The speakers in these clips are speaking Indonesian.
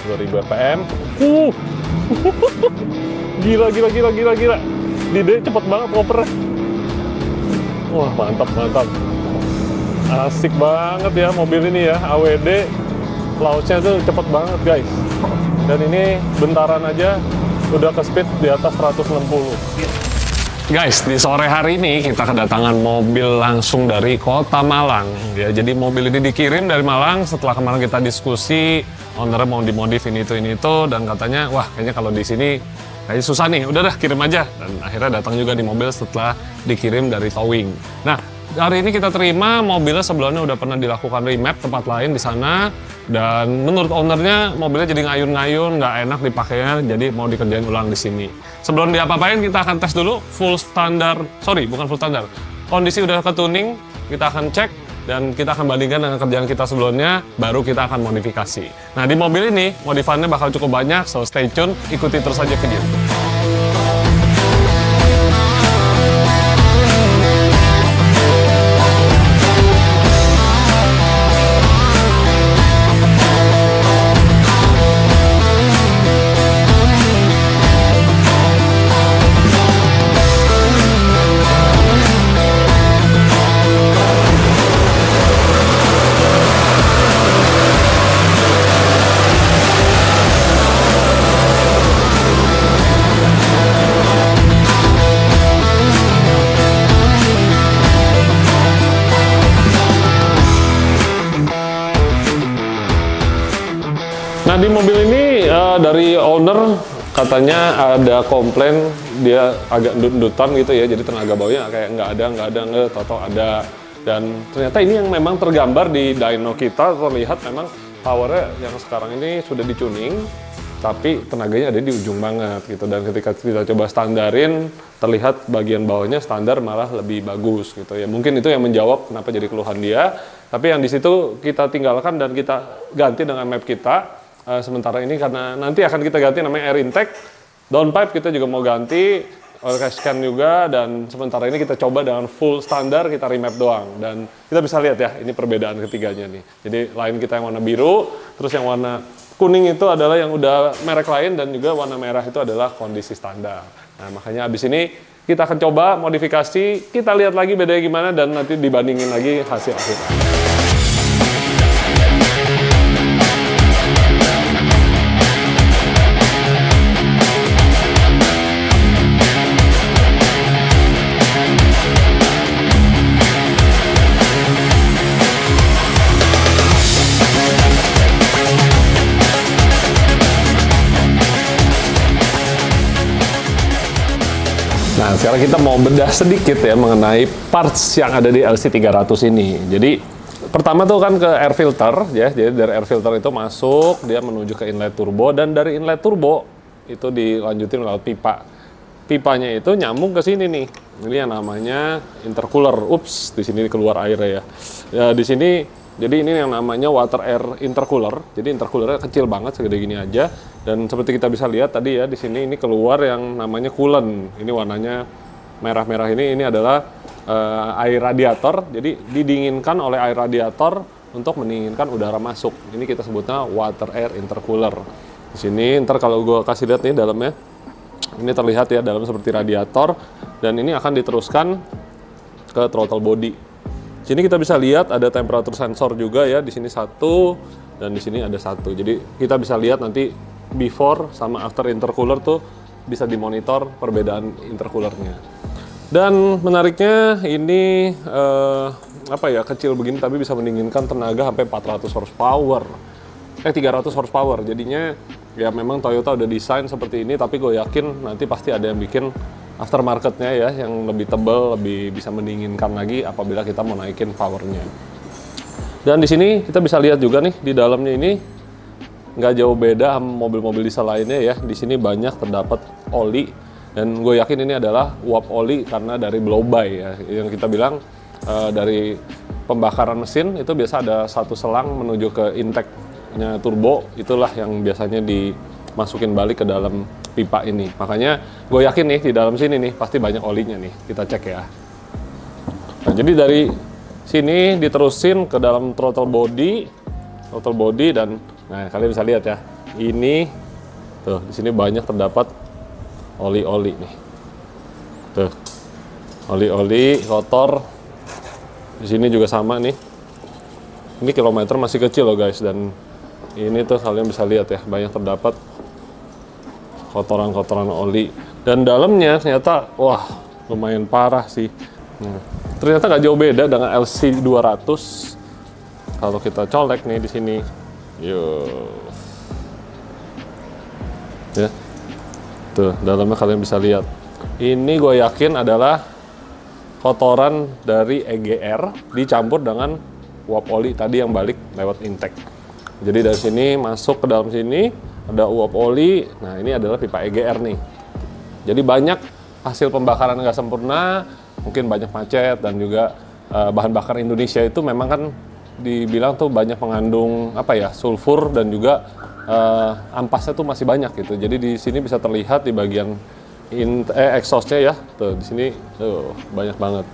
2000 rpm. Gila. Dide cepet banget opernya. Wah, mantap. Asik banget ya mobil ini ya, AWD. Launchnya tuh cepet banget guys. Dan ini bentaran aja udah ke speed di atas 160. Guys, di sore hari ini kita kedatangan mobil langsung dari kota Malang ya. Jadi mobil ini dikirim dari Malang setelah kemarin kita diskusi, owner mau dimodif ini itu dan katanya wah kayaknya kalau di sini kayaknya susah nih, udah dah kirim aja. Dan akhirnya datang juga di mobil setelah dikirim dari towing. Nah, hari ini kita terima mobilnya sebelumnya udah pernah dilakukan remap tempat lain di sana. Dan menurut ownernya mobilnya jadi ngayun-ngayun, nggak enak dipakainya, jadi mau dikerjain ulang di sini. Sebelum diapa-apain kita akan tes dulu full standar, bukan full standar. Kondisi udah ke tuning, kita akan cek dan kita akan bandingkan dengan kerjaan kita sebelumnya, baru kita akan modifikasi. Nah, di mobil ini modifannya bakal cukup banyak, so stay tune, ikuti terus aja video. Nah, di mobil ini dari owner katanya ada komplain dia agak ndut-ndutan gitu ya, jadi tenaga bawanya kayak nggak ada, toto ada. Dan ternyata ini yang memang tergambar di dyno kita, terlihat memang powernya yang sekarang ini sudah dicuning, tapi tenaganya ada di ujung banget gitu. Dan ketika kita coba standarin, terlihat bagian bawahnya standar malah lebih bagus gitu ya. Mungkin itu yang menjawab kenapa jadi keluhan dia, tapi yang di situ kita tinggalkan dan kita ganti dengan map kita. Sementara ini karena nanti akan kita ganti namanya air intake, downpipe kita juga mau ganti, oil gas can juga, dan sementara ini kita coba dengan full standar, kita remap doang. Dan kita bisa lihat ya, ini perbedaan ketiganya nih. Jadi line kita yang warna biru, terus yang warna kuning itu adalah yang udah merek lain, dan juga warna merah itu adalah kondisi standar. Nah, makanya abis ini kita akan coba modifikasi, kita lihat lagi bedanya gimana, dan nanti dibandingin lagi hasil akhirnya. Nah, sekarang kita mau bedah sedikit ya mengenai parts yang ada di LC300 ini. Jadi, pertama tuh kan ke air filter ya. Jadi dari air filter itu masuk, dia menuju ke inlet turbo, dan dari inlet turbo itu dilanjutin lewat pipa. Pipanya itu nyambung ke sini nih. Ini yang namanya intercooler. Ups, di sini keluar airnya ya. Ya, di sini jadi ini yang namanya water air intercooler. Jadi intercoolernya kecil banget, segede gini aja. Dan seperti kita bisa lihat tadi ya, di sini ini keluar yang namanya coolant. Ini warnanya merah-merah ini adalah air radiator. Jadi didinginkan oleh air radiator untuk mendinginkan udara masuk. Ini kita sebutnya water air intercooler. Di sini ntar kalau gue kasih lihat nih dalamnya, ini terlihat ya dalam seperti radiator. Dan ini akan diteruskan ke throttle body. Sini kita bisa lihat ada temperatur sensor juga ya, di sini satu dan di sini ada satu. Jadi kita bisa lihat nanti before sama after intercooler tuh bisa dimonitor perbedaan intercoolernya. Dan menariknya ini kecil begini tapi bisa mendinginkan tenaga sampai 400 horsepower. 300 horsepower. Jadinya ya memang Toyota udah desain seperti ini, tapi gue yakin nanti pasti ada yang bikin aftermarketnya ya, yang lebih tebal, lebih bisa mendinginkan lagi apabila kita mau naikin powernya. Dan di sini kita bisa lihat juga nih di dalamnya ini nggak jauh beda sama mobil-mobil diesel lainnya ya. Di sini banyak terdapat oli, dan gue yakin ini adalah uap oli karena dari blow by ya. Yang kita bilang dari pembakaran mesin itu biasa ada satu selang menuju ke intake-nya turbo, itulah yang biasanya dimasukin balik ke dalam pipa ini. Makanya gue yakin nih di dalam sini nih pasti banyak olinya nih. Kita cek ya. Nah, jadi dari sini diterusin ke dalam throttle body dan nah kalian bisa lihat ya. ini tuh di sini banyak terdapat oli-oli nih. Tuh. Oli-oli kotor. Di sini juga sama nih. Ini kilometer masih kecil loh guys, dan ini tuh kalian bisa lihat ya, banyak terdapat kotoran-kotoran oli. Dan dalamnya ternyata wah, lumayan parah sih. Nah, ternyata nggak jauh beda dengan LC200. Kalau kita colek nih di sini. Ya. Tuh, dalamnya kalian bisa lihat. Ini gue yakin adalah kotoran dari EGR dicampur dengan uap oli tadi yang balik lewat intake. Jadi dari sini masuk ke dalam sini ada uap oli. Nah, ini adalah pipa EGR nih. Jadi banyak hasil pembakaran nggak sempurna, mungkin banyak macet, dan juga bahan bakar Indonesia itu memang kan dibilang tuh banyak mengandung apa ya, sulfur, dan juga ampasnya tuh masih banyak gitu. Jadi di sini bisa terlihat di bagian exhaustnya ya, tuh di sini tuh banyak banget.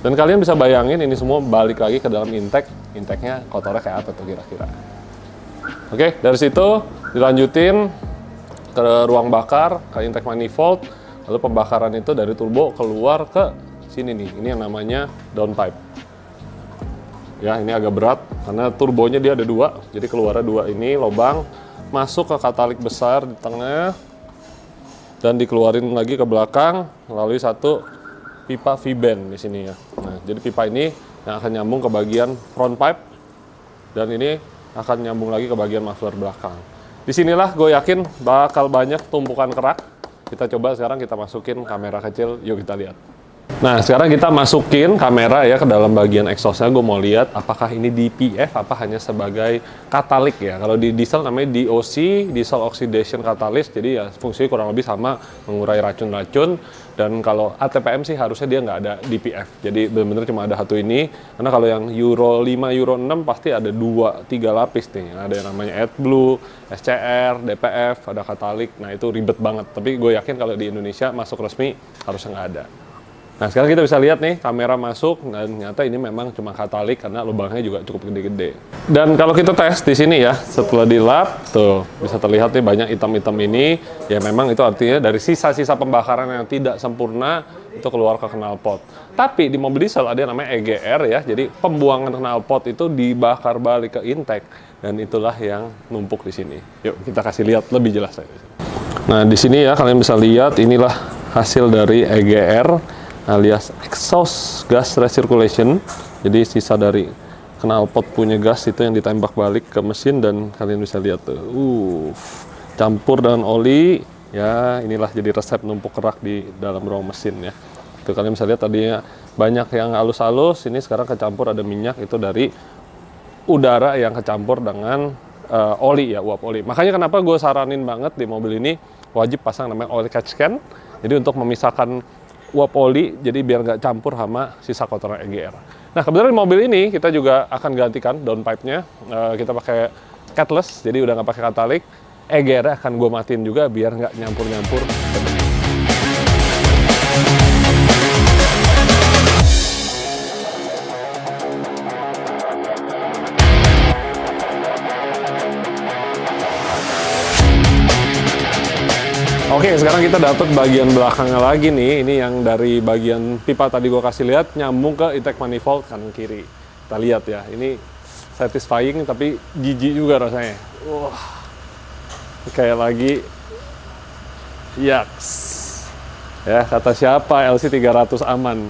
Dan kalian bisa bayangin ini semua balik lagi ke dalam intake-nya kotornya kayak apa tuh kira-kira. Oke, dari situ dilanjutin ke ruang bakar, ke intake manifold, lalu pembakaran itu dari turbo keluar ke sini nih. Ini yang namanya downpipe. Ya, ini agak berat karena turbonya dia ada dua, jadi keluarnya dua ini lubang, masuk ke katalik besar di tengah, dan dikeluarin lagi ke belakang melalui satu pipa V-band di sini ya. Nah, jadi pipa ini yang akan nyambung ke bagian front pipe, dan ini akan nyambung lagi ke bagian muffler belakang. Disinilah gue yakin bakal banyak tumpukan kerak. Kita coba sekarang kita masukin kamera kecil, yuk kita lihat. Nah, sekarang kita masukin kamera ya ke dalam bagian exhaustnya. Gue mau lihat apakah ini DPF apa hanya sebagai katalik ya. Kalau di diesel namanya DOC, Diesel Oxidation Catalyst. Jadi ya fungsinya kurang lebih sama, mengurai racun-racun. Dan kalau ATPM sih harusnya dia nggak ada DPF. Jadi benar-benar cuma ada satu ini. Karena kalau yang Euro 5, Euro 6 pasti ada 2-3 lapis nih. Ada yang namanya AdBlue, SCR, DPF, ada katalik. Nah, itu ribet banget. Tapi gue yakin kalau di Indonesia masuk resmi harusnya nggak ada. Nah, sekarang kita bisa lihat nih, kamera masuk, dan ternyata ini memang cuma katalik karena lubangnya juga cukup gede-gede. Dan kalau kita tes di sini ya, setelah di lap, tuh bisa terlihat nih banyak hitam-hitam ini. Ya memang itu artinya dari sisa-sisa pembakaran yang tidak sempurna itu keluar ke knalpot. Tapi di mobil diesel ada yang namanya EGR ya, jadi pembuangan knalpot itu dibakar balik ke intake, dan itulah yang numpuk di sini. Yuk kita kasih lihat lebih jelas. Nah, di sini ya kalian bisa lihat inilah hasil dari EGR, alias exhaust gas recirculation. Jadi sisa dari knalpot punya gas itu yang ditembak balik ke mesin, dan kalian bisa lihat tuh, campur dengan oli ya. Inilah jadi resep numpuk kerak di dalam ruang mesin ya. Tuh kalian bisa lihat tadinya banyak yang halus-halus, ini sekarang kecampur ada minyak, itu dari udara yang kecampur dengan oli ya, uap oli. Makanya kenapa gue saranin banget di mobil ini wajib pasang namanya oil catch can. Jadi untuk memisahkan uap oli, jadi biar nggak campur sama sisa kotoran EGR. Nah, kebetulan di mobil ini kita juga akan gantikan downpipe-nya. Kita pakai catless, jadi udah nggak pakai katalik. EGR akan gue matiin juga biar nggak nyampur-nyampur. Oke, sekarang kita dapat bagian belakangnya lagi nih. Ini yang dari bagian pipa tadi gue kasih lihat, nyambung ke intake manifold kanan kiri. Kita lihat ya, ini satisfying tapi jijik juga rasanya. Wah, kayak lagi yaks. Ya, kata siapa LC300 aman.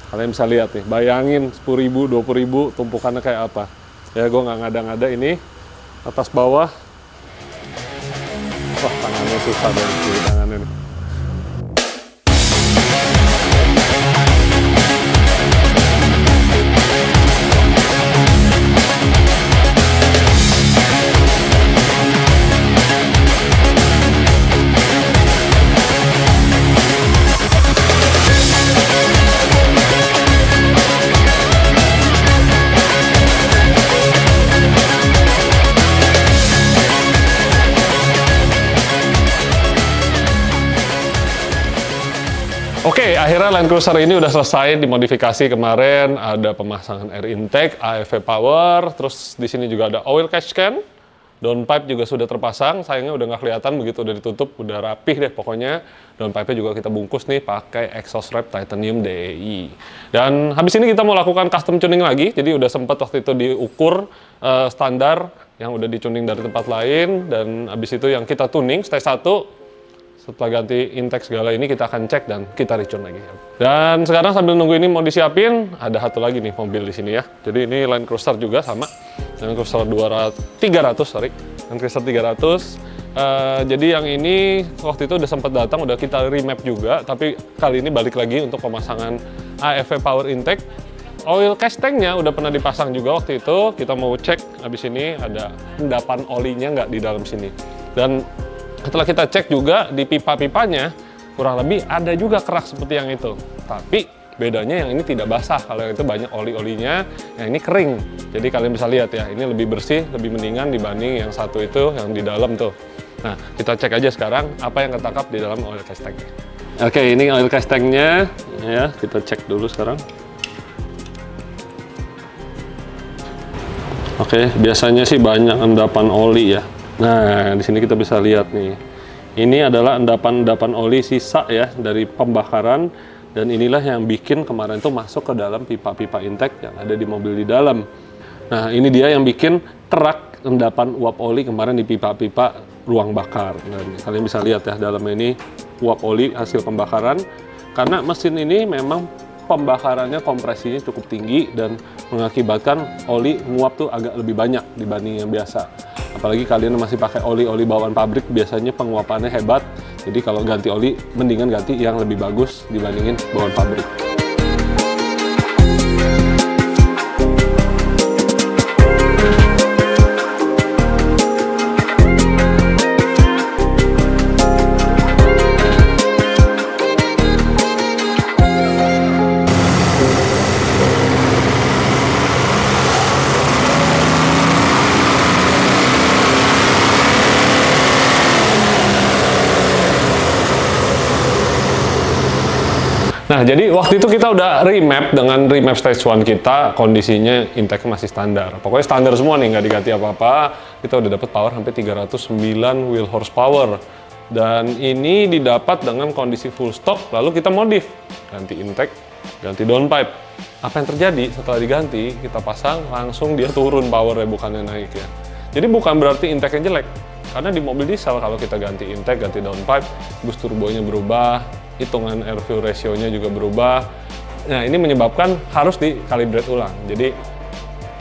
Kalian bisa lihat nih, bayangin 10.000, 20.000 tumpukannya kayak apa. Ya, gue nggak ngada-ngada ini atas bawah. Wah, tangannya susah banget sih, tangannya nih. Oke, akhirnya Land Cruiser ini udah selesai dimodifikasi kemarin. Ada pemasangan air intake, AEV power, terus di sini juga ada oil catch can, Downpipe juga sudah terpasang, sayangnya udah nggak kelihatan, begitu udah ditutup, udah rapih deh pokoknya. Downpipe-nya juga kita bungkus nih pakai exhaust wrap titanium DEI. Dan habis ini kita mau lakukan custom tuning lagi, jadi udah sempat waktu itu diukur standar yang udah dituning dari tempat lain, dan habis itu yang kita tuning stage 1. Setelah ganti intake segala ini kita akan cek dan kita retune lagi. Dan sekarang sambil nunggu ini mau disiapin, ada satu lagi nih mobil di sini ya. Jadi ini Land Cruiser juga sama, Land Cruiser 300 sorry, Land Cruiser 300. Jadi yang ini waktu itu udah sempat datang, udah kita remap juga, tapi kali ini balik lagi untuk pemasangan AFV power intake. Oil cast tanknya udah pernah dipasang juga waktu itu. Kita mau cek habis ini ada endapan olinya nggak di dalam sini. Dan setelah kita cek juga di pipa-pipanya, kurang lebih ada juga kerak seperti yang itu. Tapi bedanya yang ini tidak basah, kalau yang itu banyak oli-olinya, yang ini kering. Jadi kalian bisa lihat ya, ini lebih bersih, lebih mendingan dibanding yang satu itu, yang di dalam tuh. Nah, kita cek aja sekarang apa yang ketangkap di dalam oil cast tank. Oke, ini oil cast tanknya, ya kita cek dulu sekarang. Oke, biasanya sih banyak endapan oli ya. Nah, di sini kita bisa lihat nih. Ini adalah endapan-endapan oli sisa ya dari pembakaran, dan inilah yang bikin kemarin itu masuk ke dalam pipa-pipa intake yang ada di mobil di dalam. Nah, ini dia yang bikin kerak endapan uap oli kemarin di pipa-pipa ruang bakar. Dan kalian bisa lihat ya, dalamnya ini uap oli hasil pembakaran. Karena mesin ini memang pembakarannya kompresinya cukup tinggi dan mengakibatkan oli nguap tuh agak lebih banyak dibanding yang biasa. Apalagi kalian masih pakai oli-oli bawaan pabrik, biasanya penguapannya hebat. Jadi kalau ganti oli, mendingan ganti yang lebih bagus dibandingin bawaan pabrik. Nah, jadi waktu itu kita udah remap, dengan remap stage 1 kita, kondisinya intake masih standar. Pokoknya standar semua nih, nggak diganti apa-apa. Kita udah dapat power sampai 309 wheel horsepower. Dan ini didapat dengan kondisi full stock, lalu kita modif. Ganti intake, ganti downpipe. Apa yang terjadi setelah diganti, kita pasang, langsung dia turun powernya, bukannya naik ya. Jadi bukan berarti intake-nya jelek. Karena di mobil diesel, kalau kita ganti intake, ganti downpipe, boost turbonya berubah, hitungan air fuel ratio-nya juga berubah. Nah, ini menyebabkan harus di-calibrate ulang. Jadi,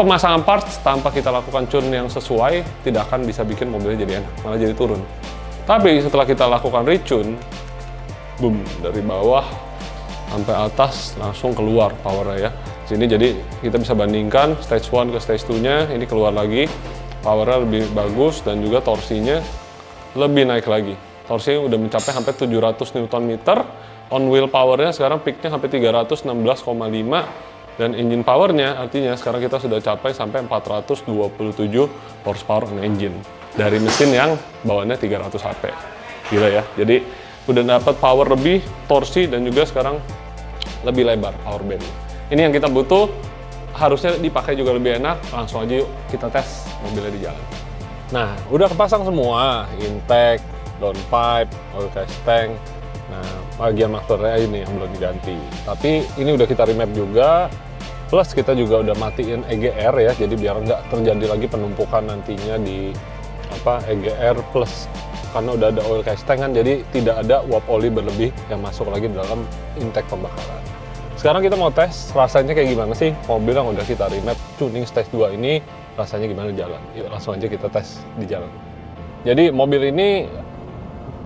pemasangan parts tanpa kita lakukan tune yang sesuai tidak akan bisa bikin mobilnya jadi enak, malah jadi turun. Tapi setelah kita lakukan retune, boom, dari bawah sampai atas langsung keluar powernya ya. Sini jadi kita bisa bandingkan stage 1 ke stage 2-nya, ini keluar lagi. Powernya lebih bagus dan juga torsinya lebih naik lagi. Torsinya udah mencapai sampai 700 Nm, on wheel powernya sekarang peaknya sampai 316,5, dan engine powernya artinya sekarang kita sudah capai sampai 427 horsepower on engine dari mesin yang bawaannya 300 HP. Gila ya, jadi udah dapat power lebih, torsi, dan juga sekarang lebih lebar power band. Ini yang kita butuh, harusnya dipakai juga lebih enak. Langsung aja yuk kita tes mobilnya di jalan. Nah, udah kepasang semua, intake, downpipe, oil cast tank. Nah, bagian mufflernya ini yang belum diganti. Tapi ini udah kita remap juga. Plus kita juga udah matiin EGR ya, jadi biar nggak terjadi lagi penumpukan nantinya di EGR plus, karena udah ada oil cast tank kan, jadi tidak ada uap oli berlebih yang masuk lagi dalam intake pembakaran. Sekarang kita mau tes rasanya kayak gimana sih mobil yang udah kita remap tuning stage 2 ini, rasanya gimana di jalan. Yuk langsung aja kita tes di jalan. Jadi mobil ini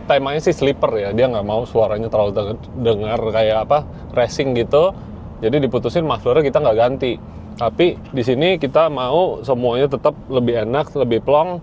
temanya sih sleeper ya, dia nggak mau suaranya terlalu dengar kayak racing gitu. Jadi diputusin mufflernya kita nggak ganti. Tapi di sini kita mau semuanya tetap lebih enak, lebih plong,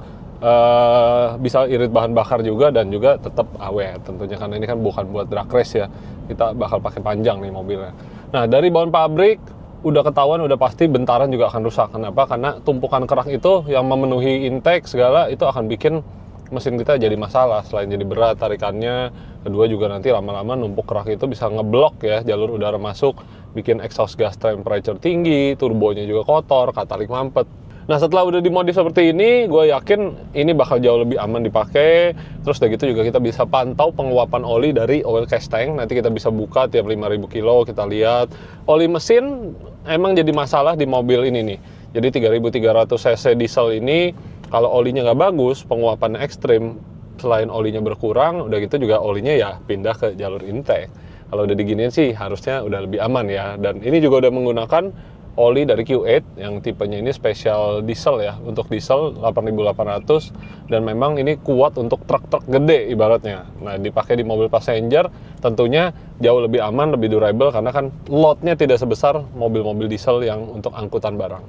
bisa irit bahan bakar juga, dan juga tetap awet tentunya, karena ini kan bukan buat drag race ya. Kita bakal pakai panjang nih mobilnya. Nah, dari bawaan pabrik udah ketahuan, udah pasti bentaran juga akan rusak. Kenapa? Karena tumpukan kerak itu yang memenuhi intake segala itu akan bikin mesin kita jadi masalah. Selain jadi berat tarikannya, kedua juga nanti lama-lama numpuk kerak itu bisa ngeblok ya jalur udara masuk, bikin exhaust gas temperature tinggi, turbonya juga kotor, katalik mampet. Nah, setelah udah dimodif seperti ini, gue yakin ini bakal jauh lebih aman dipakai. Terus udah gitu juga kita bisa pantau penguapan oli dari oil gas tank. Nanti kita bisa buka tiap 5.000 kilo, kita lihat. Oli mesin emang jadi masalah di mobil ini nih. Jadi 3.300 cc diesel ini, kalau olinya nggak bagus, penguapannya ekstrim, selain olinya berkurang, udah gitu juga olinya ya pindah ke jalur intake. Kalau udah diginiin sih harusnya udah lebih aman ya. Dan ini juga udah menggunakan oli dari Q8 yang tipenya ini special diesel ya, untuk diesel 8.800, dan memang ini kuat untuk truk-truk gede ibaratnya. Nah, dipakai di mobil passenger tentunya jauh lebih aman, lebih durable, karena kan loadnya tidak sebesar mobil-mobil diesel yang untuk angkutan barang.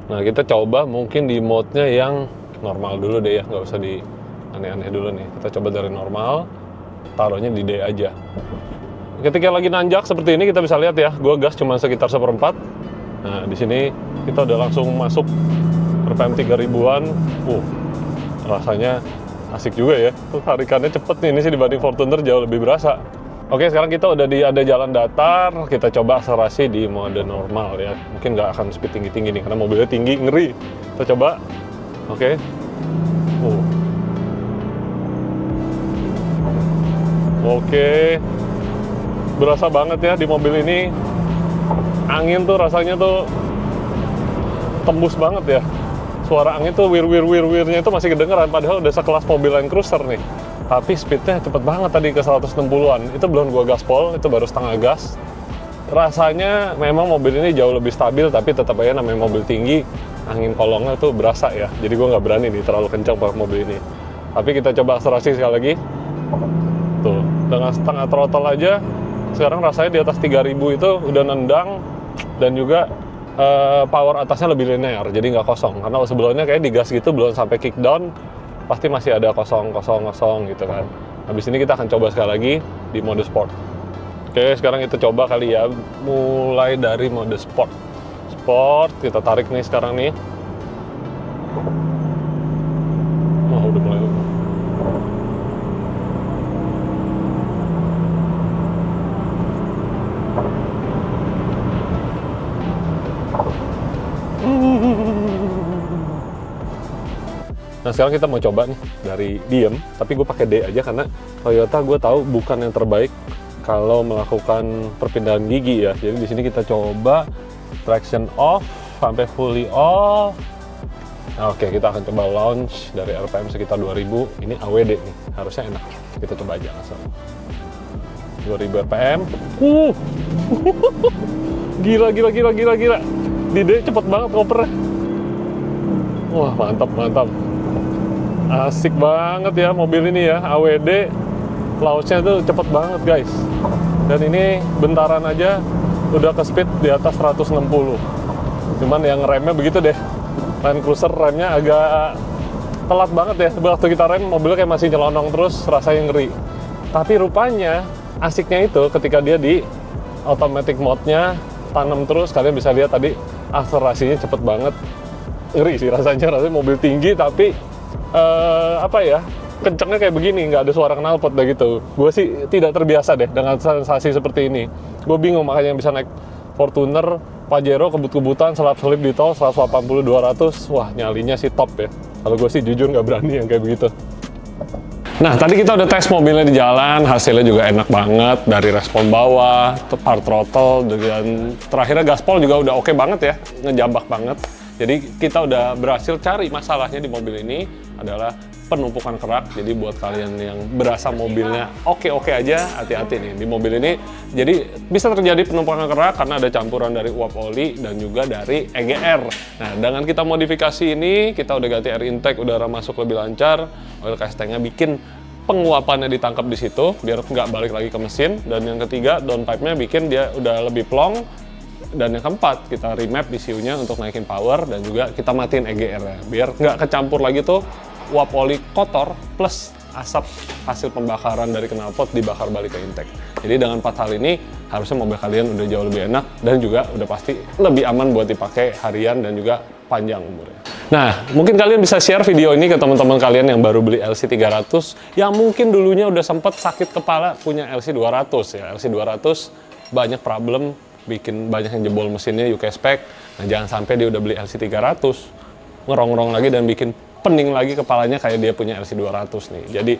Nah, kita coba mungkin di mode-nya yang normal dulu deh ya, nggak usah di aneh-aneh dulu nih. Kita coba dari normal, taruhnya di D aja. Ketika lagi nanjak seperti ini kita bisa lihat ya, gue gas cuma sekitar 1/4. Nah, di sini kita udah langsung masuk RPM 3000-an. Rasanya asik juga ya. Tarikannya cepet nih, ini sih dibanding Fortuner jauh lebih berasa. Oke, sekarang kita udah ada jalan datar. Kita coba akselerasi di mode normal ya. Mungkin nggak akan speed tinggi-tinggi nih, karena mobilnya tinggi, ngeri. Kita coba. Oke. Oke. Berasa banget ya di mobil ini. Angin tuh rasanya tuh tembus banget ya. Suara angin tuh wir-wir-wir-wirnya itu masih kedengeran, padahal udah sekelas mobil Land Cruiser nih. Tapi speednya cepet banget tadi ke 160-an. Itu belum gua gaspol, itu baru setengah gas. Rasanya memang mobil ini jauh lebih stabil, tapi tetap aja namanya mobil tinggi, angin kolongnya tuh berasa ya. Jadi gua nggak berani nih terlalu kencang pakai mobil ini. Tapi kita coba akselerasi sekali lagi. Tuh, dengan setengah throttle aja, sekarang rasanya di atas 3000 itu udah nendang, dan juga power atasnya lebih linear, jadi nggak kosong. Karena sebelumnya kayak digas gitu belum sampai kick down, pasti masih ada kosong gitu kan. Habis ini kita akan coba sekali lagi di mode sport. Oke, sekarang kita coba kali ya, mulai dari mode sport. Sport, kita tarik nih sekarang nih. Udah mulai. Nah, sekarang kita mau coba nih dari diem, tapi gue pakai D aja karena Toyota gue tahu bukan yang terbaik kalau melakukan perpindahan gigi ya. Jadi di sini kita coba traction off sampai fully off. Nah, oke, kita akan coba launch dari RPM sekitar 2000. Ini AWD nih, harusnya enak. Kita coba aja langsung. 2000 RPM. Gila. Di D cepet banget ngopernya. Wah, mantap. Asik banget ya mobil ini ya, AWD. Launchnya tuh cepet banget guys. Dan ini bentaran aja udah ke speed di atas 160. Cuman yang remnya begitu deh. Land Cruiser remnya agak telat banget ya. Waktu kita rem, mobilnya kayak masih nyelonong terus, rasanya ngeri. Tapi rupanya asiknya itu ketika dia di automatic mode-nya tanam terus, kalian bisa lihat tadi akselerasinya cepet banget. Ngeri sih rasanya mobil tinggi tapi kencengnya kayak begini, nggak ada suara knalpot dah gitu. Gue sih tidak terbiasa deh dengan sensasi seperti ini. Gue bingung, makanya yang bisa naik Fortuner, Pajero kebut-kebutan, selap-selip di tol 180-200, wah nyalinya sih top ya. Kalau gue sih jujur nggak berani yang kayak begitu. Nah, tadi kita udah tes mobilnya di jalan, hasilnya juga enak banget, dari respon bawah, hard throttle, dan terakhirnya gaspol juga udah oke banget ya, ngejambak banget. Jadi kita udah berhasil cari masalahnya di mobil ini adalah penumpukan kerak. Jadi buat kalian yang berasa mobilnya oke-oke aja, hati-hati nih di mobil ini. Jadi bisa terjadi penumpukan kerak karena ada campuran dari uap oli dan juga dari EGR. Nah, dengan kita modifikasi ini, kita udah ganti air intake, udara masuk lebih lancar, oil gas tanknya bikin penguapannya ditangkap di situ biar nggak balik lagi ke mesin. Dan yang ketiga, downpipe-nya bikin dia udah lebih plong. Dan yang keempat, kita remap ECU-nya untuk naikin power, dan juga kita matiin EGR-nya biar nggak kecampur lagi tuh uap oli kotor plus asap hasil pembakaran dari knalpot dibakar balik ke intake. Jadi dengan 4 hal ini harusnya mobil kalian udah jauh lebih enak dan juga udah pasti lebih aman buat dipakai harian dan juga panjang umurnya. Nah, mungkin kalian bisa share video ini ke teman-teman kalian yang baru beli LC300 yang mungkin dulunya udah sempat sakit kepala punya LC200 ya. LC200 banyak problem, bikin banyak yang jebol mesinnya UK spec. Nah, jangan sampai dia udah beli LC300 ngerongrong lagi dan bikin pening lagi kepalanya kayak dia punya LC200 nih. Jadi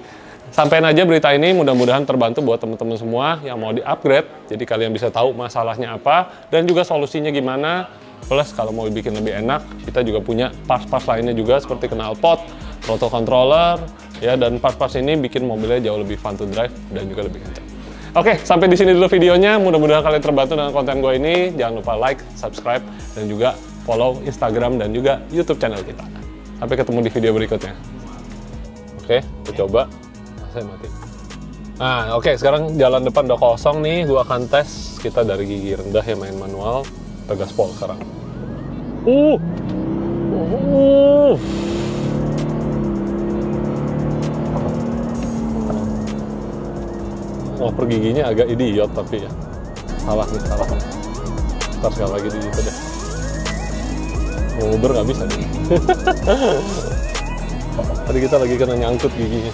sampein aja berita ini, mudah-mudahan terbantu buat teman-teman semua yang mau di-upgrade. Jadi kalian bisa tahu masalahnya apa dan juga solusinya gimana. Plus kalau mau bikin lebih enak, kita juga punya parts-parts lainnya juga seperti knalpot, throttle controller, ya, dan parts-parts ini bikin mobilnya jauh lebih fun to drive dan juga lebih kencang. Oke, sampai di sini dulu videonya. Mudah-mudahan kalian terbantu dengan konten gue ini. Jangan lupa like, subscribe, dan juga follow Instagram dan juga YouTube channel kita. Sampai ketemu di video berikutnya. Oke, kita coba. Saya mati. Nah, oke, sekarang jalan depan udah kosong nih. Gua akan tes kita dari gigi rendah ya, main manual. Kita gaspol sekarang. Oh, per giginya agak idiot tapi ya. Salah nih. Ntar sekali lagi di situ deh. Nguber nggak bisa nih. Tadi kita lagi kena nyangkut giginya.